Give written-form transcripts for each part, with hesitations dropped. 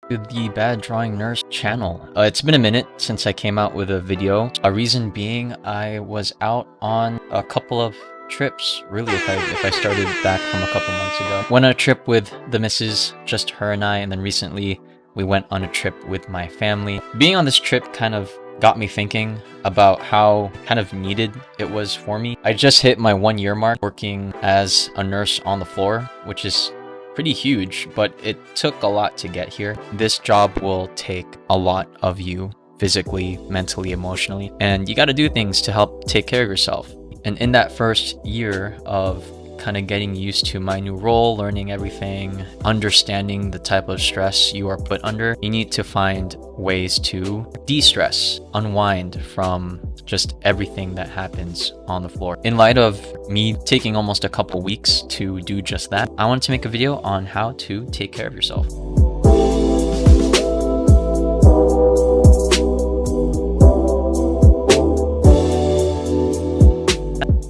to the Bad Drawing Nurse channel. It's been a minute since I came out with a video. A reason being, I was out on a couple of trips, really, if I started back from a couple months ago. Went on a trip with the missus, just her and I, and then recently we went on a trip with my family. Being on this trip kind of got me thinking about how kind of needed it was for me. I just hit my 1-year mark working as a nurse on the floor, which is pretty huge, but it took a lot to get here. This job will take a lot of you physically, mentally, emotionally, and you got to do things to help take care of yourself. And in that first year of kind of getting used to my new role, learning everything, understanding the type of stress you are put under, you need to find ways to de-stress, unwind from just everything that happens on the floor. In light of me taking almost a couple weeks to do just that, I wanted to make a video on how to take care of yourself.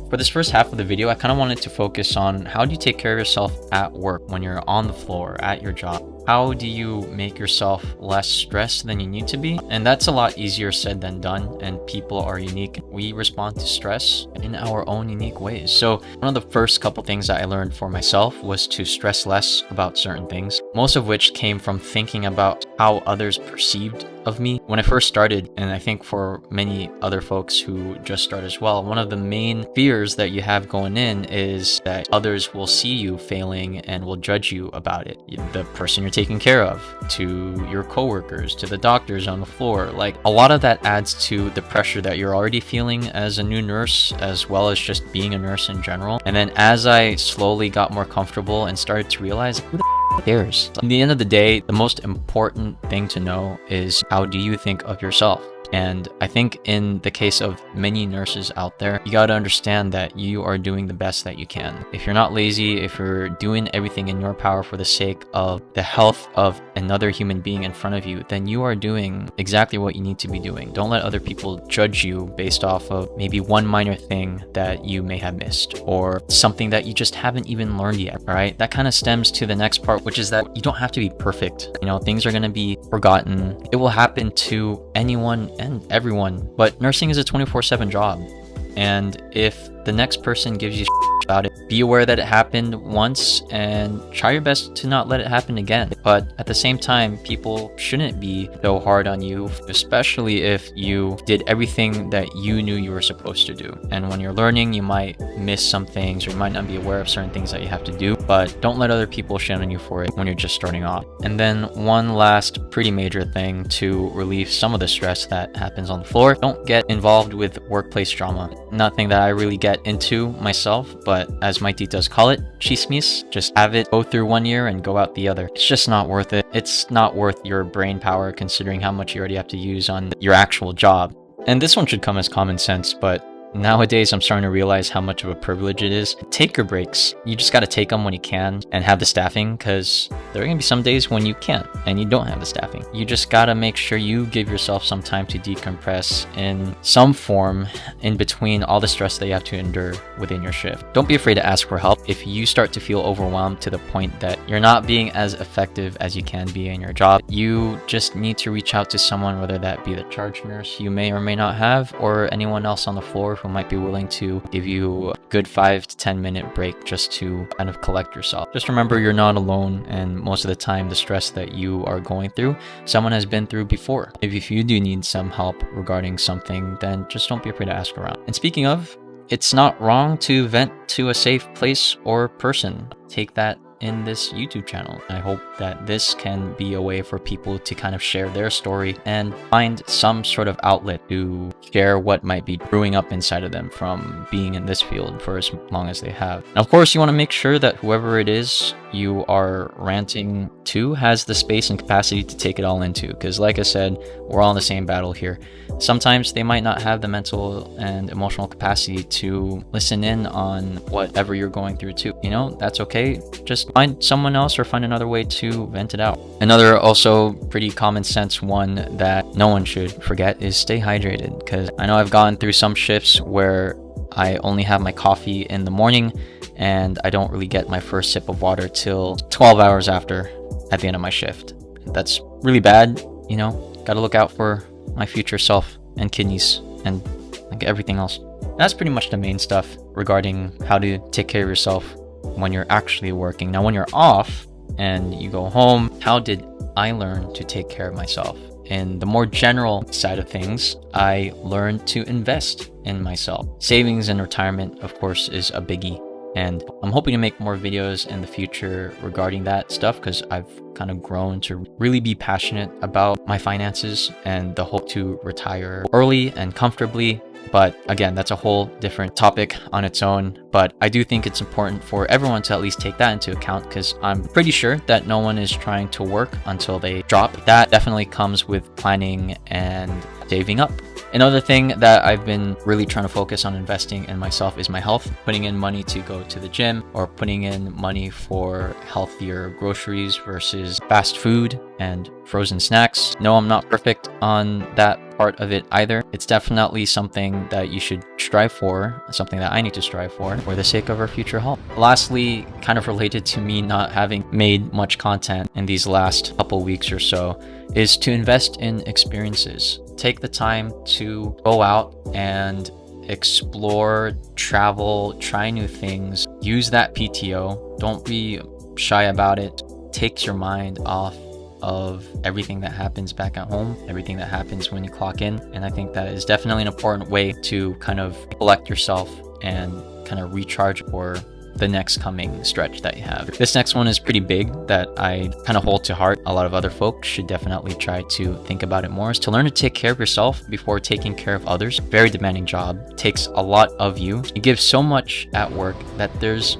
For this first half of the video, I kind of wanted to focus on how do you take care of yourself at work when you're on the floor, at your job? How do you make yourself less stressed than you need to be? And that's a lot easier said than done, and people are unique. We respond to stress in our own unique ways. So one of the first couple things that I learned for myself was to stress less about certain things, most of which came from thinking about how others perceived of me. When I first started, and I think for many other folks who just start as well, one of the main fears that you have going in is that others will see you failing and will judge you about it. The person you're taking care of, to your coworkers, to the doctors on the floor. Like, a lot of that adds to the pressure that you're already feeling as a new nurse, as well as just being a nurse in general. And then as I slowly got more comfortable and started to realize, who the cares? At the end of the day, the most important thing to know is, how do you think of yourself? And I think in the case of many nurses out there, you got to understand that you are doing the best that you can. If you're not lazy, if you're doing everything in your power for the sake of the health of another human being in front of you, then you are doing exactly what you need to be doing. Don't let other people judge you based off of maybe one minor thing that you may have missed, or something that you just haven't even learned yet, all right? That kind of stems to the next part, which is that you don't have to be perfect. You know, things are going to be forgotten. It will happen to anyone and everyone, but nursing is a 24/7 job. And if the next person gives you about it, be aware that it happened once and try your best to not let it happen again. But at the same time, people shouldn't be so hard on you, especially if you did everything that you knew you were supposed to do. And when you're learning, you might miss some things, or you might not be aware of certain things that you have to do, but don't let other people shame on you for it when you're just starting off. And then one last pretty major thing to relieve some of the stress that happens on the floor: don't get involved with workplace drama. Nothing that I really get into myself, but as my titas call it, chismis. Just have it go through 1 year and go out the other. It's just not worth it. It's not worth your brain power, considering how much you already have to use on your actual job. And this one should come as common sense, but nowadays I'm starting to realize how much of a privilege it is. Take your breaks. You just got to take them when you can and have the staffing, because there are going to be some days when you can't and you don't have the staffing. You just got to make sure you give yourself some time to decompress in some form in between all the stress that you have to endure within your shift. Don't be afraid to ask for help. If you start to feel overwhelmed to the point that you're not being as effective as you can be in your job, you just need to reach out to someone, whether that be the charge nurse you may or may not have, or anyone else on the floor who might be willing to give you a good 5 to 10 minute break just to kind of collect yourself. Just remember, you're not alone, and most of the time the stress that you are going through, someone has been through before. If you do need some help regarding something, then just don't be afraid to ask around. And speaking of, it's not wrong to vent to a safe place or person. Take that in this YouTube channel. I hope that this can be a way for people to kind of share their story and find some sort of outlet to share what might be brewing up inside of them from being in this field for as long as they have. And of course, you want to make sure that whoever it is you are ranting to has the space and capacity to take it all into, because like I said, we're all in the same battle here. Sometimes they might not have the mental and emotional capacity to listen in on whatever you're going through too. You know, that's okay. Just find someone else or find another way to vent it out. Another also pretty common sense one that no one should forget is stay hydrated, because I know I've gone through some shifts where I only have my coffee in the morning and I don't really get my first sip of water till 12 hours after at the end of my shift. That's really bad, you know. Gotta look out for my future self and kidneys and like everything else. That's pretty much the main stuff regarding how to take care of yourself when you're actually working. Now, when you're off and you go home, how did I learn to take care of myself? In the more general side of things, I learned to invest in myself. Savings and retirement, of course, is a biggie. And I'm hoping to make more videos in the future regarding that stuff, because I've kind of grown to really be passionate about my finances and the hope to retire early and comfortably. But again, that's a whole different topic on its own. But I do think it's important for everyone to at least take that into account, because I'm pretty sure that no one is trying to work until they drop. That definitely comes with planning and saving up. Another thing that I've been really trying to focus on investing in myself is my health, putting in money to go to the gym or putting in money for healthier groceries versus fast food and frozen snacks. No, I'm not perfect on that part of it either. It's definitely something that you should strive for, something that I need to strive for the sake of our future health. Lastly, kind of related to me not having made much content in these last couple weeks or so, is to invest in experiences. Take the time to go out and explore, travel, try new things, use that PTO. Don't be shy about it. Takes your mind off of everything that happens back at home, everything that happens when you clock in. And I think that is definitely an important way to kind of collect yourself and kind of recharge for the next coming stretch that you have. This next one is pretty big that I kind of hold to heart. A lot of other folks should definitely try to think about it more, is to learn to take care of yourself before taking care of others. Very demanding job, takes a lot of you. You give so much at work that there's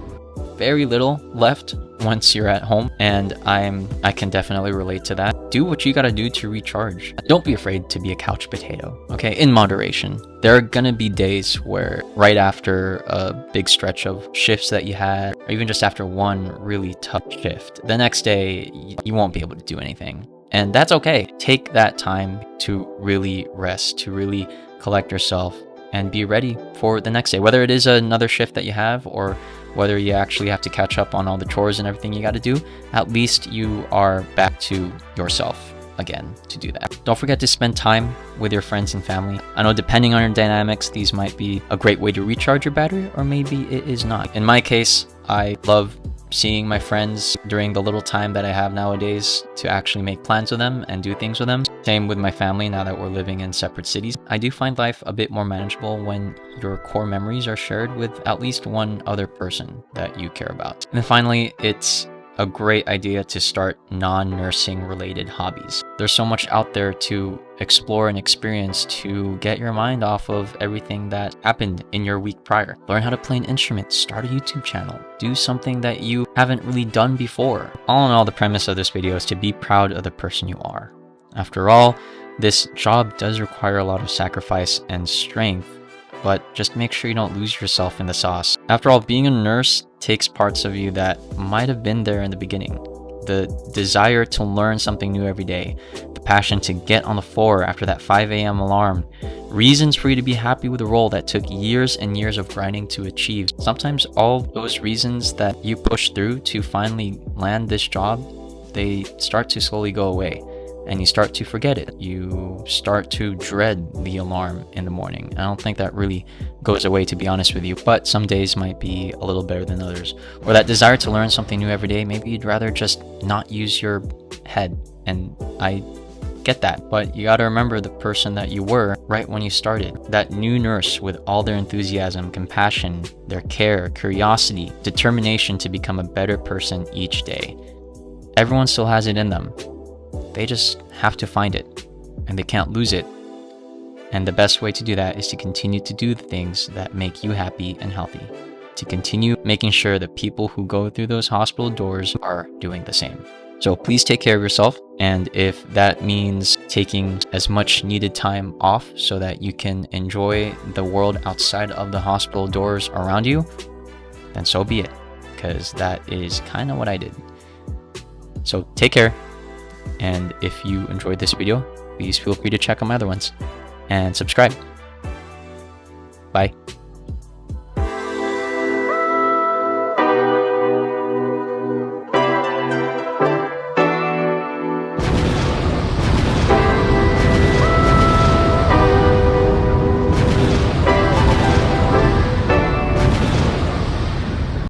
very little left once you're at home, and I can definitely relate to that. Do what you gotta do to recharge. Don't be afraid to be a couch potato, okay? In moderation. There are gonna be days where right after a big stretch of shifts that you had, or even just after one really tough shift, the next day you won't be able to do anything. And that's okay. Take that time to really rest, to really collect yourself and be ready for the next day, whether it is another shift that you have or whether you actually have to catch up on all the chores and everything you got to do. At least you are back to yourself again to do that. Don't forget to spend time with your friends and family. I know depending on your dynamics, these might be a great way to recharge your battery, or maybe it is not. In my case, I love seeing my friends during the little time that I have nowadays to actually make plans with them and do things with them. Same with my family now that we're living in separate cities. I do find life a bit more manageable when your core memories are shared with at least one other person that you care about. And then finally, it's a great idea to start non-nursing related hobbies. There's so much out there to explore and experience to get your mind off of everything that happened in your week prior. Learn how to play an instrument, start a YouTube channel, do something that you haven't really done before. All in all, the premise of this video is to be proud of the person you are. After all, this job does require a lot of sacrifice and strength, but just make sure you don't lose yourself in the sauce. After all, being a nurse takes parts of you that might have been there in the beginning. The desire to learn something new every day, the passion to get on the floor after that 5 a.m. alarm, reasons for you to be happy with a role that took years and years of grinding to achieve. Sometimes all those reasons that you push through to finally land this job, they start to slowly go away. And you start to forget it. You start to dread the alarm in the morning. I don't think that really goes away, to be honest with you, but some days might be a little better than others. Or that desire to learn something new every day, maybe you'd rather just not use your head. And I get that, but you gotta remember the person that you were right when you started. That new nurse with all their enthusiasm, compassion, their care, curiosity, determination to become a better person each day. Everyone still has it in them. They just have to find it, and they can't lose it. And the best way to do that is to continue to do the things that make you happy and healthy. To continue making sure that people who go through those hospital doors are doing the same. So please take care of yourself. And if that means taking as much needed time off so that you can enjoy the world outside of the hospital doors around you, then so be it, because that is kind of what I did. So take care. And if you enjoyed this video, please feel free to check out my other ones and subscribe. Bye.